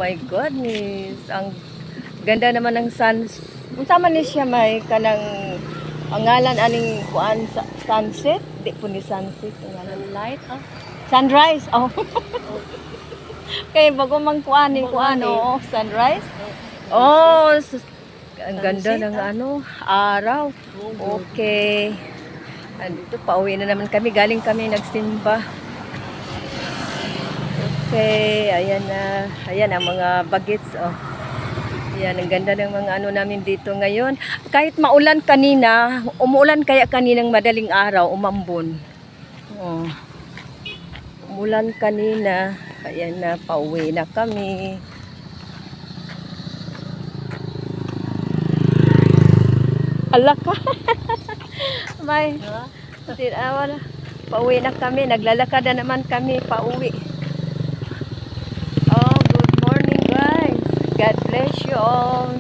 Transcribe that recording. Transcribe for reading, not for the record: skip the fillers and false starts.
my goodness. Ang ganda naman ng unsa man ni siya may kanang ang ngalan aning kuan sa sunset, di po ni sunset ang ngalan Light, sunrise. Oh. Kay bago man kuan ni kuan oh, sunrise. Oh, ang ganda ng araw. Okay. Andito pauwi na naman kami, galing kami nagsimba. Okay, ayan na. Ayan ang mga bagets oh. Yan, ang ganda ng mga namin dito ngayon. Kahit maulan kanina, umuulan kaya kaninang madaling araw, umambon. Oh. Umulan kanina, kaya na, pauwi na kami. Hala ka. May, pauwi na kami, naglalakad na naman kami, pauwi. Oh, good morning guys. God bless you all.